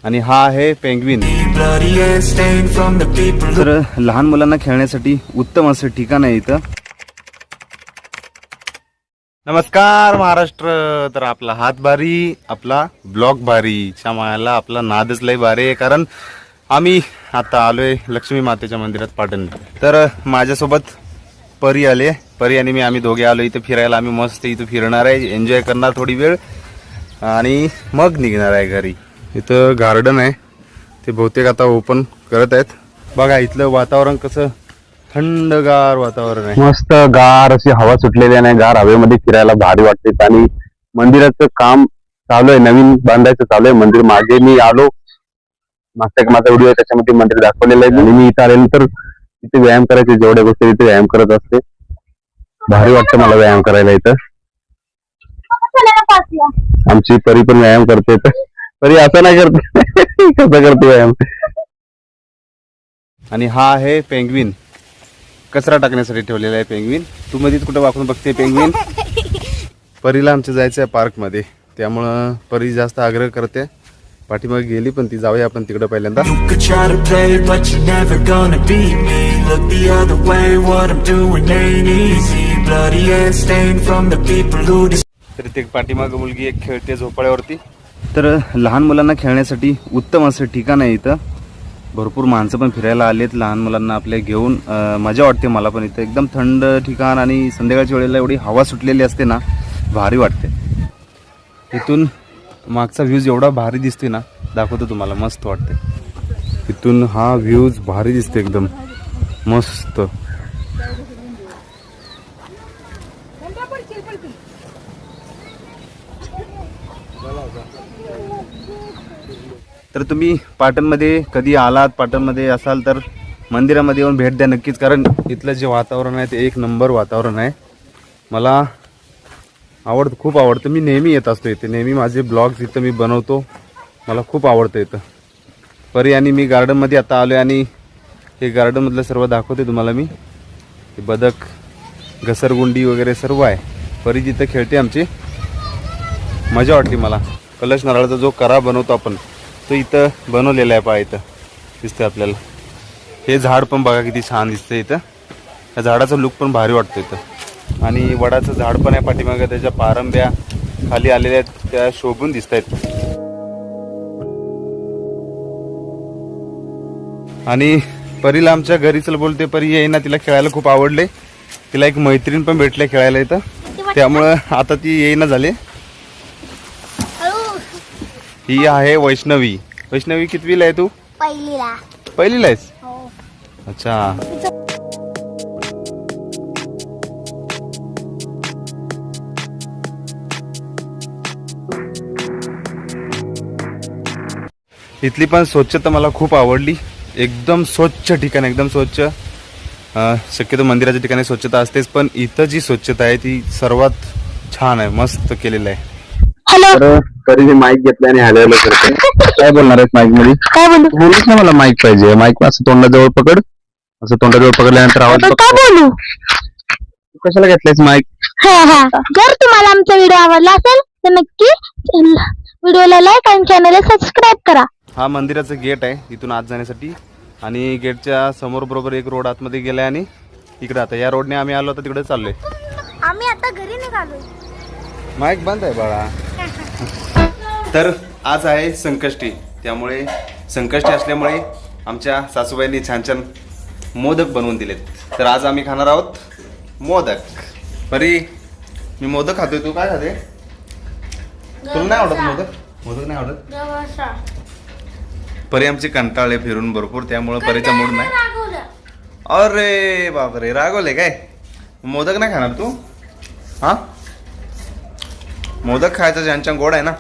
आणि हा आहे पेंग्विन. तर लहान मुलांना खेळण्यासाठी उत्तम असं ठिकाण आहे इथं. नमस्कार महाराष्ट्र. तर आपला हात भारी, आपला ब्लॉग भारी, मायाला आपला नादच लय भारी आहे. कारण आम्ही आता आलोय लक्ष्मी मातेच्या मंदिरात पाटण. तर माझ्यासोबत परी आले, परी आणि मी, आम्ही दोघे आलो इथं फिरायला. आम्ही मस्त इथं फिरणार आहे, एन्जॉय करणार थोडी वेळ आणि मग निघणार आहे घरी. इथं गार्डन आहे, ते बहुतेक आता ओपन करत आहेत. बघा इथलं वातावरण कसं थंडगार वातावरण आहे, मस्त गार अशी हवा सुटलेली आहे. गार हवेमध्ये फिरायला भारी वाटते. आणि मंदिराचं काम चालू आहे, नवीन बांधायचं चालू आहे मंदिर. मागे मी आलो, मागचा माझा व्हिडिओ आहे त्याच्यामध्ये मंदिर दाखवलेलं आहे. आणि मी इथं आल्यानंतर इथे व्यायाम करायचे, जेवढ्या गोष्टी इथे व्यायाम करत असते. भारी वाटतं मला व्यायाम करायला इथं. आमची परी पण व्यायाम करते, परी असं नाही करते कसं करते व्यायाम. आणि हा आहे पेंग्विन, कचरा टाकण्यासाठी ठेवलेला आहे पेंग्विन. तू मध्येच कुठं वाकून बघते पेंग्विन. परीला आमचं जायचं आहे पार्क मध्ये, त्यामुळं परी जास्त आग्रह करते. पाठीमागे गेली पण ती, जाऊया आपण तिकडे पहिल्यांदा. तरी ते पाठीमागे मुलगी एक खेळते झोपाळ्यावरती. तर लहान मुलांना खेळण्यासाठी उत्तम असं ठिकाण आहे इथं. भरपूर माणसं पण फिरायला आलेत लहान मुलांना आपल्या घेऊन. मजा वाटते मला पण इथं. एकदम थंड ठिकाण आणि संध्याकाळच्या वेळेला एवढी हवा सुटलेली असते ना, भारी वाटते. इथून मागचा व्ह्यूज एवढा भारी दिसतोय ना, दाखवतो तुम्हाला, मस्त वाटते. इथून हा व्ह्यूज भारी दिसते एकदम मस्त. तर तुम्ही पाटणमध्ये कधी आलात, पाटणमध्ये असाल तर मंदिरामध्ये येऊन भेट द्या नक्कीच. कारण इथलं जे वातावरण आहे ते एक नंबर वातावरण आहे. मला आवडतं, खूप आवडतं. मी नेहमी येत असतो इथे, नेहमी माझे ब्लॉग्स इथं मी बनवतो. मला खूप आवडतं इथं. परी आणि मी गार्डनमध्ये आता आलो आहे आणि हे गार्डनमधलं सर्व दाखवते तुम्हाला मी. हे बदक, घसरगुंडी वगैरे सर्व आहे. परी जिथं खेळते आमची, मजा वाटली मला. कलश नारळाचा जो करा बनवतो आपण, तो इथं बनवलेला आहे. पहा इथं दिसतंय आपल्याला. हे झाड पण बघा किती छान दिसतंय इथं. या झाडाचा लुक पण भारी वाटतो इथं. आणि वडाचं झाड पण आहे पाठीमागे, त्याच्या पारंब्या खाली आलेल्या आहेत, त्या शोभून दिसत आहेत. आणि परीला आमच्या घरी चल बोलते, परी येईना, तिला खेळायला खूप आवडले. तिला एक मैत्रीण पण भेटले खेळायला इथं, त्यामुळं आता ती येईना झाली. ही आहे वैष्णवी. वैष्णवी कितवीला आहे तू? पहिलीला. पहिलीला आहेस? हो. अच्छा. इथली पण स्वच्छता मला खूप आवडली. एकदम स्वच्छ ठिकाण, एकदम स्वच्छ. शक्यतो मंदिराच्या ठिकाणी स्वच्छता असतेच, पण इथं जी स्वच्छता आहे ती सर्वात छान आहे, मस्त केलेलं आहे. हॅलो. तरी माईक घेतला आणि हॅलो करते. काय बोलणार आहेस माईक मध्ये? काय बोलू? बोलूच ना, मला माईक पाहिजे. माईक असं तोंडाजवळ पकड, असं तोंडाजवळ पकडल्यानंतर आवाज. काय बोलू? कशाला घेतलायस माईक? जर तुम्हाला आमचा व्हिडिओ आवडला असेल तर नक्की व्हिडिओला लाईक आणि चॅनलला सबस्क्राईब करा. हा मंदिराचं गेट आहे इथून आत जाण्यासाठी. आणि गेटच्या समोर बरोबर एक रोड आतमध्ये गेलाय आणि इकडे आता या रोडने आम्ही आलो, तर तिकडे चाललोय. आम्ही आता घरी निघालोय. माईक बंद आहे बाळा. तर आज आहे संकष्टी, त्यामुळे संकष्टी असल्यामुळे आमच्या सासूबाईंनी छान छान मोदक बनवून दिलेत. तर आज आम्ही खाणार आहोत मोदक. परी, मी मोदक खातोय, तू काय खाते? तुला नाही आवडत मोदक? मोदक नाही आवडत? परी आमची कंटाळले फिरून भरपूर, त्यामुळे परीचा मूड नाही. अरे बापरे, रागवले काय? मोदक नाही खाणार तू? हा, मोदक खायचं, छान छान गोड आहे ना.